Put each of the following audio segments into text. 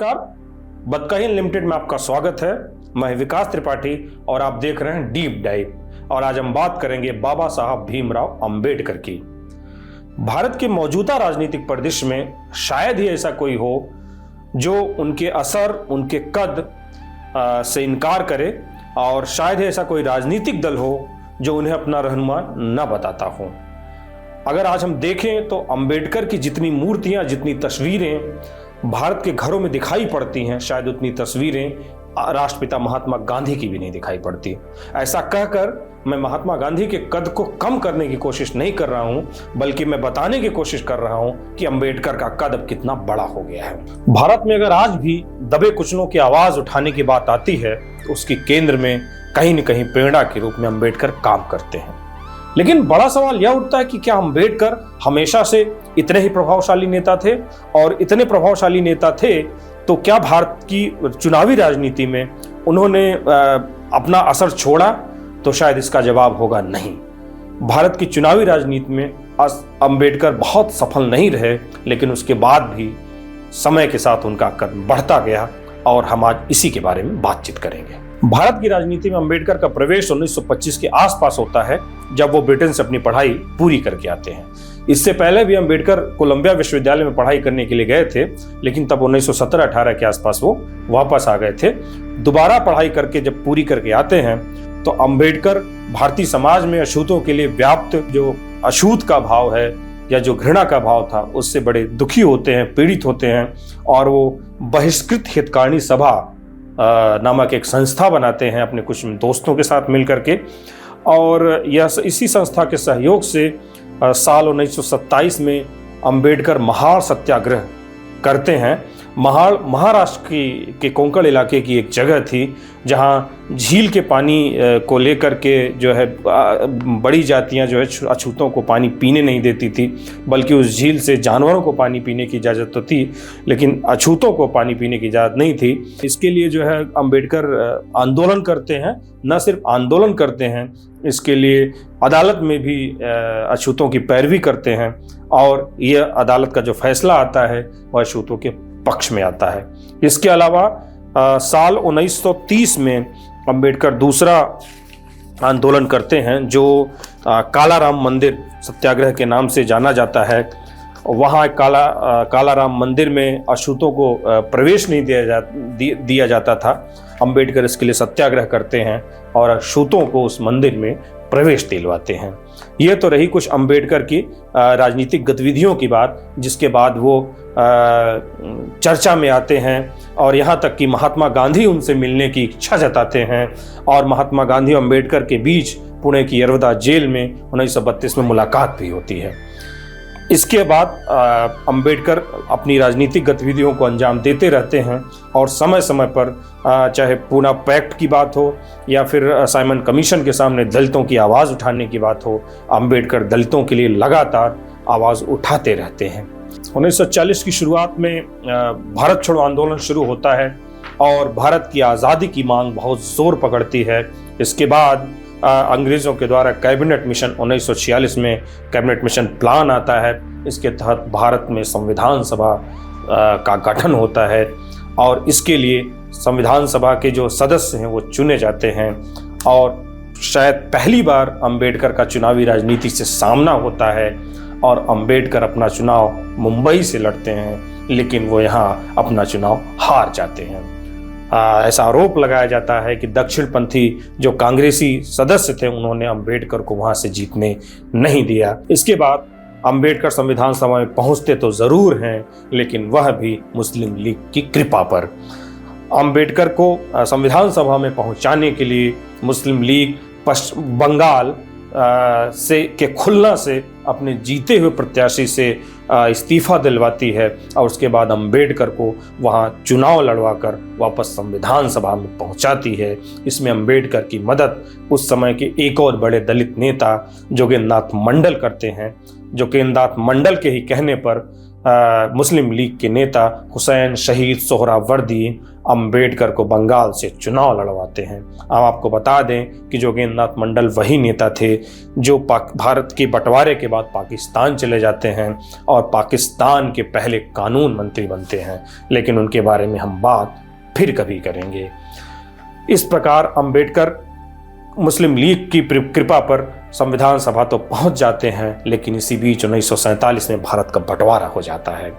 नमस्कार, बदकहीन लिमिटेड में आपका स्वागत है। मैं विकास त्रिपाठी और आप देख रहे हैं डीप डाइव। और आज हम बात करेंगे बाबा साहब भीमराव अंबेडकर की। भारत के मौजूदा राजनीतिक परिदृश्य में शायद ही ऐसा कोई हो जो उनके असर, उनके कद से इनकार करे, और शायद ही ऐसा कोई राजनीतिक दल हो जो उन्हें अपना रहनुमा न बताता हो। अगर आज हम देखें तो अंबेडकर की जितनी मूर्तियां, जितनी तस्वीरें भारत के घरों में दिखाई पड़ती हैं, शायद उतनी तस्वीरें राष्ट्रपिता महात्मा गांधी की भी नहीं दिखाई पड़ती। ऐसा कहकर मैं महात्मा गांधी के कद को कम करने की कोशिश नहीं कर रहा हूं, बल्कि मैं बताने की कोशिश कर रहा हूं कि अंबेडकर का कद अब कितना बड़ा हो गया है। भारत में अगर आज भी दबे कुचलों की आवाज उठाने की बात आती है तो उसकी केंद्र में कहीं न कहीं प्रेरणा के रूप में अंबेडकर काम करते हैं। लेकिन बड़ा सवाल यह उठता है कि क्या अंबेडकर हमेशा से इतने ही प्रभावशाली नेता थे? और इतने प्रभावशाली नेता थे तो क्या भारत की चुनावी राजनीति में उन्होंने अपना असर छोड़ा? तो शायद इसका जवाब होगा नहीं। भारत की चुनावी राजनीति में अंबेडकर बहुत सफल नहीं रहे, लेकिन उसके बाद भी समय के साथ उनका कद बढ़ता गया, और हम आज इसी के बारे में बातचीत करेंगे। भारत की राजनीति में अंबेडकर का प्रवेश 1925 के आसपास होता है, जब वो ब्रिटेन से अपनी पढ़ाई पूरी करके आते हैं। इससे पहले भी अंबेडकर कोलंबिया विश्वविद्यालय में पढ़ाई करने के लिए गए थे, लेकिन तब 1917-18 के आसपास वो वापस आ गए थे। दोबारा पढ़ाई करके जब पूरी करके आते हैं तो अंबेडकर भारतीय समाज में अछूतों के लिए व्याप्त जो अछूत का भाव है या जो घृणा का भाव था, उससे बड़े दुखी होते हैं, पीड़ित होते हैं, और वो बहिष्कृत हितकारिणी सभा नामक एक संस्था बनाते हैं अपने कुछ दोस्तों के साथ मिलकर के। और यह इसी संस्था के सहयोग से साल 1927 में अंबेडकर महाड़ सत्याग्रह करते हैं। महाड़ महाराष्ट्र के कोंकण इलाके की एक जगह थी, जहां झील के पानी को लेकर के जो है बड़ी जातियां जो है अछूतों को पानी पीने नहीं देती थी, बल्कि उस झील से जानवरों को पानी पीने की इजाज़त तो थी, लेकिन अछूतों को पानी पीने की इजाज़त नहीं थी। इसके लिए जो है अंबेडकर आंदोलन करते हैं। न सिर्फ आंदोलन करते हैं, इसके लिए अदालत में भी अछूतों की पैरवी करते हैं, और यह अदालत का जो फैसला आता है वह अछूतों के पक्ष में आता है। इसके अलावा साल 1930 में अंबेडकर दूसरा आंदोलन करते हैं, जो कालाराम मंदिर सत्याग्रह के नाम से जाना जाता है। वहाँ कालाराम मंदिर में अछूतों को प्रवेश नहीं दिया जाता था। अंबेडकर इसके लिए सत्याग्रह करते हैं और अछूतों को उस मंदिर में प्रवेश दिलवाते हैं। ये तो रही कुछ अंबेडकर की राजनीतिक गतिविधियों की बात, जिसके बाद वो चर्चा में आते हैं, और यहाँ तक कि महात्मा गांधी उनसे मिलने की इच्छा जताते हैं, और महात्मा गांधी और अंबेडकर के बीच पुणे की यरवदा जेल में 1932 में मुलाकात भी होती है। इसके बाद अंबेडकर अपनी राजनीतिक गतिविधियों को अंजाम देते रहते हैं, और समय समय पर चाहे पूना पैक्ट की बात हो या फिर साइमन कमीशन के सामने दलितों की आवाज़ उठाने की बात हो, अंबेडकर दलितों के लिए लगातार आवाज़ उठाते रहते हैं। 1940 की शुरुआत में भारत छोड़ो आंदोलन शुरू होता है, और भारत की आज़ादी की मांग बहुत जोर पकड़ती है। इसके बाद अंग्रेज़ों के द्वारा कैबिनेट मिशन 1946 में कैबिनेट मिशन प्लान आता है। इसके तहत भारत में संविधान सभा का गठन होता है, और इसके लिए संविधान सभा के जो सदस्य हैं वो चुने जाते हैं, और शायद पहली बार अंबेडकर का चुनावी राजनीति से सामना होता है, और अंबेडकर अपना चुनाव मुंबई से लड़ते हैं, लेकिन वो यहाँ अपना चुनाव हार जाते हैं। ऐसा आरोप लगाया जाता है कि दक्षिणपंथी जो कांग्रेसी सदस्य थे उन्होंने अंबेडकर को वहां से जीतने नहीं दिया। इसके बाद अंबेडकर संविधान सभा में पहुंचते तो जरूर हैं, लेकिन वह भी मुस्लिम लीग की कृपा पर। अंबेडकर को संविधान सभा में पहुंचाने के लिए मुस्लिम लीग पश्चिम बंगाल के खुलना से अपने जीते हुए प्रत्याशी से इस्तीफा दिलवाती है, और उसके बाद अंबेडकर को वहां चुनाव लड़वाकर वापस संविधान सभा में पहुंचाती है। इसमें अंबेडकर की मदद उस समय के एक और बड़े दलित नेता जोगेंद्र नाथ मंडल करते हैं। जोगेंद्र नाथ मंडल के ही कहने पर मुस्लिम लीग के नेता हुसैन शहीद सोहरावर्दी अंबेडकर को बंगाल से चुनाव लड़वाते हैं। हम आपको बता दें कि जोगेंद्र नाथ मंडल वही नेता थे जो भारत के बंटवारे के बाद पाकिस्तान चले जाते हैं और पाकिस्तान के पहले कानून मंत्री बनते हैं, लेकिन उनके बारे में हम बात फिर कभी करेंगे। इस प्रकार अंबेडकर मुस्लिम लीग की कृपा पर संविधान सभा तो पहुंच जाते हैं, लेकिन इसी बीच 1947 में भारत का बंटवारा हो जाता है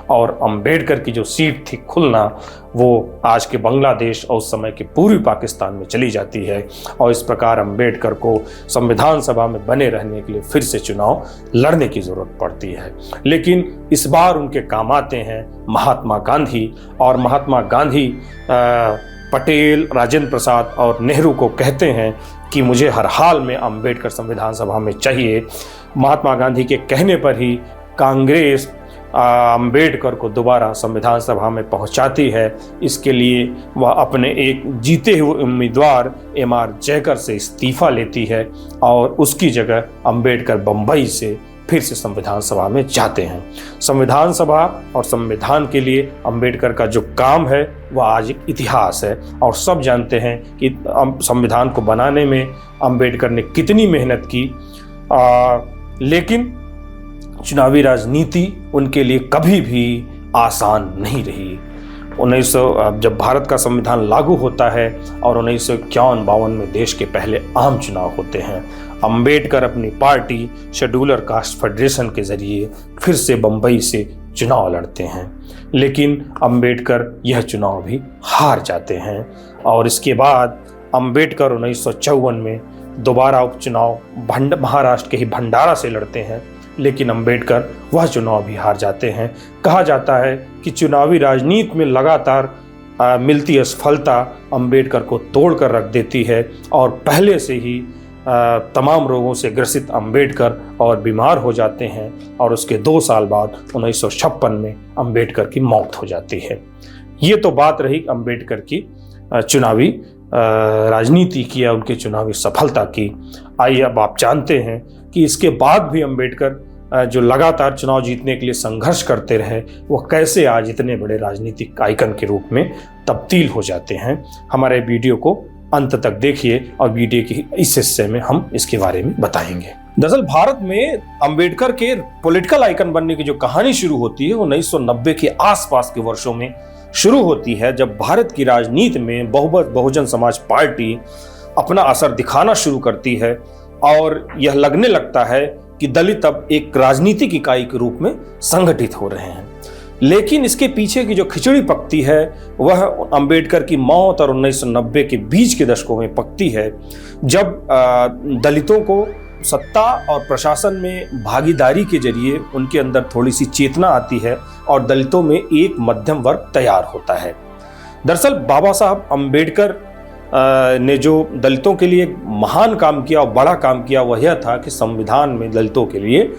और अंबेडकर की जो सीट थी खुलना वो आज के बांग्लादेश और उस समय के पूर्वी पाकिस्तान में चली जाती है और इस प्रकार अंबेडकर को संविधान सभा में बने रहने के लिए फिर से चुनाव लड़ने की ज़रूरत पड़ती है। लेकिन इस बार उनके काम आते हैं महात्मा गांधी, और महात्मा गांधी पटेल, राजेंद्र प्रसाद और नेहरू को कहते हैं कि मुझे हर हाल में अंबेडकर संविधान सभा में चाहिए। महात्मा गांधी के कहने पर ही कांग्रेस अंबेडकर को दोबारा संविधान सभा में पहुंचाती है। इसके लिए वह अपने एक जीते हुए उम्मीदवार एम.आर. जयकर से इस्तीफा लेती है और उसकी जगह अंबेडकर बम्बई से फिर से संविधान सभा में जाते हैं। संविधान सभा और संविधान के लिए अंबेडकर का जो काम है वह आज एक इतिहास है और सब जानते हैं कि संविधान को बनाने में अंबेडकर ने कितनी मेहनत की। लेकिन चुनावी राजनीति उनके लिए कभी भी आसान नहीं रही। 1900 जब भारत का संविधान लागू होता है और 1951-52 में देश के पहले आम चुनाव होते हैं, अंबेडकर अपनी पार्टी शेड्यूलर कास्ट फेडरेशन के जरिए फिर से बम्बई से चुनाव लड़ते हैं, लेकिन अंबेडकर यह चुनाव भी हार जाते हैं और इसके बाद अंबेडकर 1954 में दोबारा उपचुनाव महाराष्ट्र के ही भंडारा से लड़ते हैं, लेकिन अंबेडकर वह चुनाव भी हार जाते हैं। कहा जाता है कि चुनावी राजनीति में लगातार मिलती असफलता अंबेडकर को तोड़कर रख देती है और पहले से ही तमाम रोगों से ग्रसित अंबेडकर और बीमार हो जाते हैं और उसके 2 साल बाद 1956 में अंबेडकर की मौत हो जाती है। ये तो बात रही अंबेडकर की चुनावी राजनीति की या उनकी चुनावी सफलता की। आइए अब आप जानते हैं कि इसके बाद भी अंबेडकर जो लगातार चुनाव जीतने के लिए संघर्ष करते रहे वो कैसे आज इतने बड़े राजनीतिक आइकन के रूप में तब्दील हो जाते हैं। हमारे वीडियो को अंत तक देखिए और वीडियो के इस हिस्से में हम इसके बारे में बताएंगे। दरअसल भारत में अंबेडकर के पॉलिटिकल आइकन बनने की जो कहानी शुरू होती है वो 1990 के आसपास के वर्षों में शुरू होती है, जब भारत की राजनीति में बहुजन समाज पार्टी अपना असर दिखाना शुरू करती है और यह लगने लगता है कि दलित अब एक राजनीतिक इकाई के रूप में संगठित हो रहे हैं। लेकिन इसके पीछे की जो खिचड़ी पकती है वह अंबेडकर की मौत और 1990 के बीच के दशकों में पकती है, जब दलितों को सत्ता और प्रशासन में भागीदारी के जरिए उनके अंदर थोड़ी सी चेतना आती है और दलितों में एक मध्यम वर्ग तैयार होता है। दरअसल बाबा साहब अंबेडकर ने जो दलितों के लिए महान काम किया और बड़ा काम किया वह यह था कि संविधान में दलितों के लिए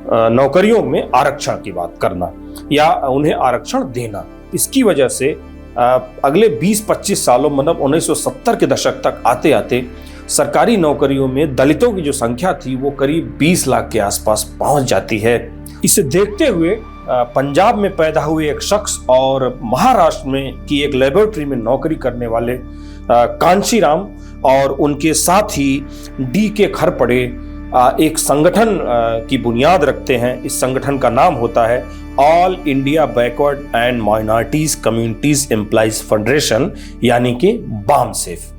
नौकरियों में आरक्षण की बात करना या उन्हें आरक्षण देना। इसकी वजह से अगले 20-25 सालों मतलब 1970 के दशक तक आते आते सरकारी नौकरियों में दलितों की जो संख्या थी वो करीब 20 लाख के आसपास पहुंच जाती है। इसे देखते हुए पंजाब में पैदा हुए एक शख्स और महाराष्ट्र में की एक लेबोरेटरी में नौकरी करने वाले कांशीराम और उनके साथी डी.के. खरपड़े एक संगठन की बुनियाद रखते हैं। इस संगठन का नाम होता है all India backward and minorities communities employees federation, यानी कि बामसेफ।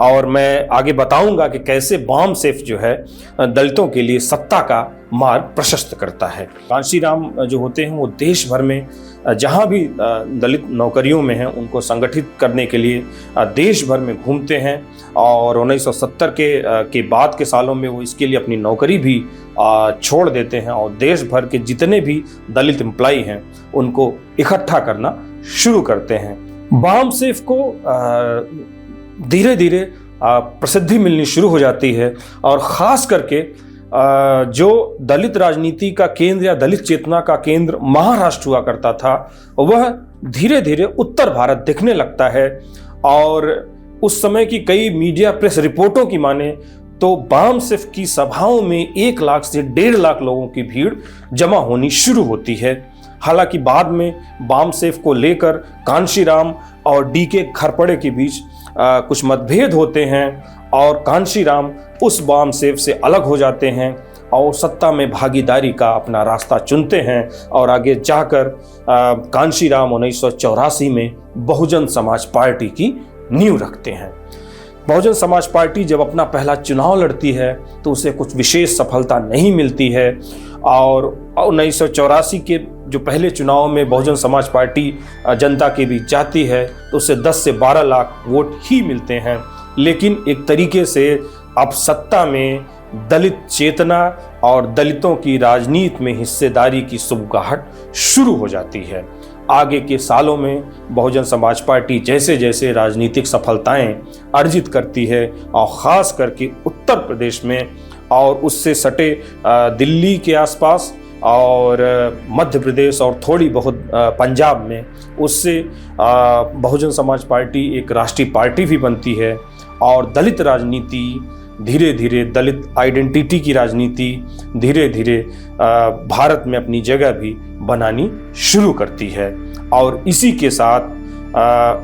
और मैं आगे बताऊंगा कि कैसे बामसेफ जो है दलितों के लिए सत्ता का मार्ग प्रशस्त करता है। कांशीराम जो होते हैं वो देश भर में जहां भी दलित नौकरियों में हैं उनको संगठित करने के लिए देश भर में घूमते हैं और 1970 के बाद के सालों में वो इसके लिए अपनी नौकरी भी छोड़ देते हैं और देश भर के जितने भी दलित एम्प्लॉई हैं उनको इकट्ठा करना शुरू करते हैं। बामसेफ को धीरे धीरे प्रसिद्धि मिलनी शुरू हो जाती है और ख़ास करके जो दलित राजनीति का केंद्र या दलित चेतना का केंद्र महाराष्ट्र हुआ करता था वह धीरे धीरे उत्तर भारत दिखने लगता है। और उस समय की कई मीडिया प्रेस रिपोर्टों की माने तो बामसेफ की सभाओं में 1 लाख से 1.5 लाख लोगों की भीड़ जमा होनी शुरू होती है हालांकि बाद में बामसेफ को लेकर कांशीराम और डीके खरपड़े के बीच कुछ मतभेद होते हैं और कांशीराम उस बामसेफ से अलग हो जाते हैं और सत्ता में भागीदारी का अपना रास्ता चुनते हैं और आगे जाकर कांशीराम 1984 में बहुजन समाज पार्टी की नींव रखते हैं। बहुजन समाज पार्टी जब अपना पहला चुनाव लड़ती है तो उसे कुछ विशेष सफलता नहीं मिलती है और 1984 के जो पहले चुनाव में बहुजन समाज पार्टी जनता के बीच जाती है तो उसे 10 से 12 लाख वोट ही मिलते हैं। लेकिन एक तरीके से अब सत्ता में दलित चेतना और दलितों की राजनीति में हिस्सेदारी की सुबगाहट शुरू हो जाती है। आगे के सालों में बहुजन समाज पार्टी जैसे जैसे राजनीतिक सफलताएं अर्जित करती है और ख़ास करके उत्तर प्रदेश में और उससे सटे दिल्ली के आसपास और मध्य प्रदेश और थोड़ी बहुत पंजाब में, उससे बहुजन समाज पार्टी एक राष्ट्रीय पार्टी भी बनती है और दलित राजनीति धीरे धीरे, दलित आइडेंटिटी की राजनीति धीरे धीरे भारत में अपनी जगह भी बनानी शुरू करती है। और इसी के साथ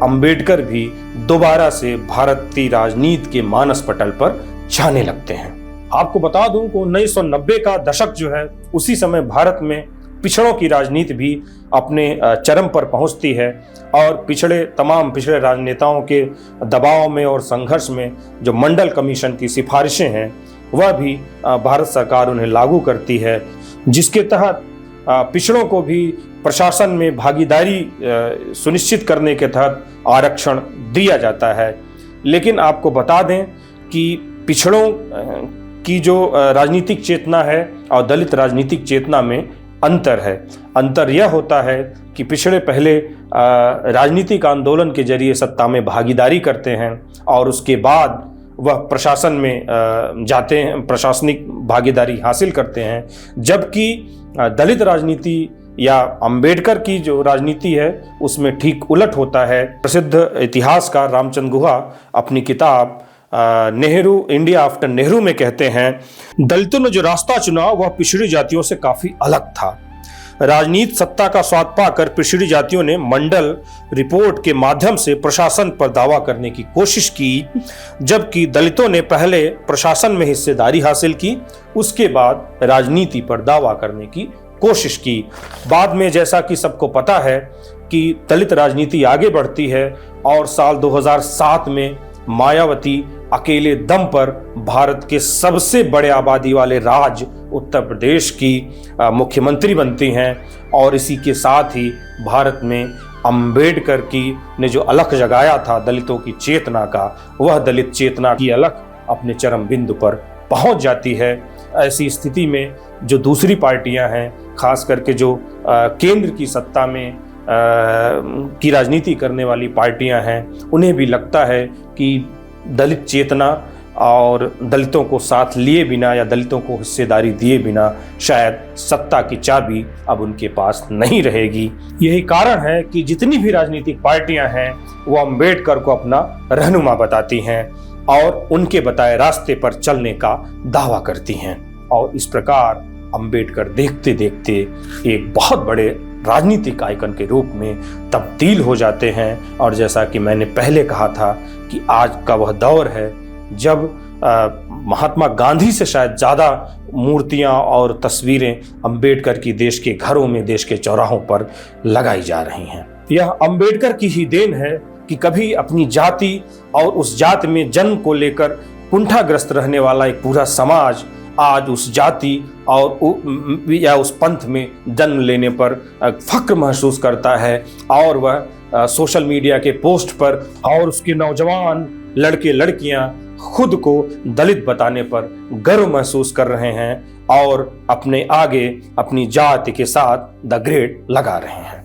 अंबेडकर भी दोबारा से भारतीय राजनीति के मानस पटल पर छाने लगते हैं। आपको बता दूं कि 1990 का दशक जो है, उसी समय भारत में पिछड़ों की राजनीति भी अपने चरम पर पहुंचती है और तमाम पिछड़े राजनेताओं के दबाव में और संघर्ष में जो मंडल कमीशन की सिफारिशें हैं वह भी भारत सरकार उन्हें लागू करती है, जिसके तहत पिछड़ों को भी प्रशासन में भागीदारी सुनिश्चित करने के तहत आरक्षण दिया जाता है। लेकिन आपको बता दें कि पिछड़ों की जो राजनीतिक चेतना है और दलित राजनीतिक चेतना में अंतर है। अंतर यह होता है कि पिछड़े पहले राजनीतिक आंदोलन के जरिए सत्ता में भागीदारी करते हैं और उसके बाद वह प्रशासन में जाते हैं, प्रशासनिक भागीदारी हासिल करते हैं, जबकि दलित राजनीति या अंबेडकर की जो राजनीति है उसमें ठीक उलट होता है। प्रसिद्ध इतिहासकार रामचंद्र गुहा अपनी किताब नेहरू इंडिया आफ्टर नेहरू में कहते हैं, दलितों ने जो रास्ता चुना वह पिछड़ी जातियों से काफी अलग था। राजनीति सत्ता का स्वाद पाकर पिछड़ी जातियों ने मंडल रिपोर्ट के माध्यम से प्रशासन पर दावा करने की कोशिश की, जबकि दलितों ने पहले प्रशासन में हिस्सेदारी हासिल की, उसके बाद राजनीति पर दावा करने की कोशिश की। बाद में जैसा कि सबको पता है कि दलित राजनीति आगे बढ़ती है और साल 2007 में मायावती अकेले दम पर भारत के सबसे बड़े आबादी वाले राज्य उत्तर प्रदेश की मुख्यमंत्री बनती हैं और इसी के साथ ही भारत में अंबेडकर की ने जो अलख जगाया था दलितों की चेतना का, वह दलित चेतना की अलख अपने चरम बिंदु पर पहुंच जाती है। ऐसी स्थिति में जो दूसरी पार्टियां हैं, खास करके जो केंद्र की सत्ता में की राजनीति करने वाली पार्टियां हैं, उन्हें भी लगता है कि दलित चेतना और दलितों को साथ लिए बिना या दलितों को हिस्सेदारी दिए बिना शायद सत्ता की चाबी अब उनके पास नहीं रहेगी। यही कारण है कि जितनी भी राजनीतिक पार्टियां हैं वो अंबेडकर को अपना रहनुमा बताती हैं और उनके बताए रास्ते पर चलने का दावा करती हैं और इस प्रकार अंबेडकर देखते देखते एक बहुत बड़े राजनीतिक आइकन के रूप में तब्दील हो जाते हैं। और जैसा कि मैंने पहले कहा था कि आज का वह दौर है जब महात्मा गांधी से शायद ज़्यादा मूर्तियां और तस्वीरें अंबेडकर की देश के घरों में, देश के चौराहों पर लगाई जा रही हैं। यह अंबेडकर की ही देन है कि कभी अपनी जाति और उस जाति में जन्म को लेकर कुंठाग्रस्त रहने वाला एक पूरा समाज आज उस जाति और या उस पंथ में जन्म लेने पर फक्र महसूस करता है और वह सोशल मीडिया के पोस्ट पर और उसके नौजवान लड़के लड़कियां खुद को दलित बताने पर गर्व महसूस कर रहे हैं और अपने आगे अपनी जाति के साथ द ग्रेड लगा रहे हैं।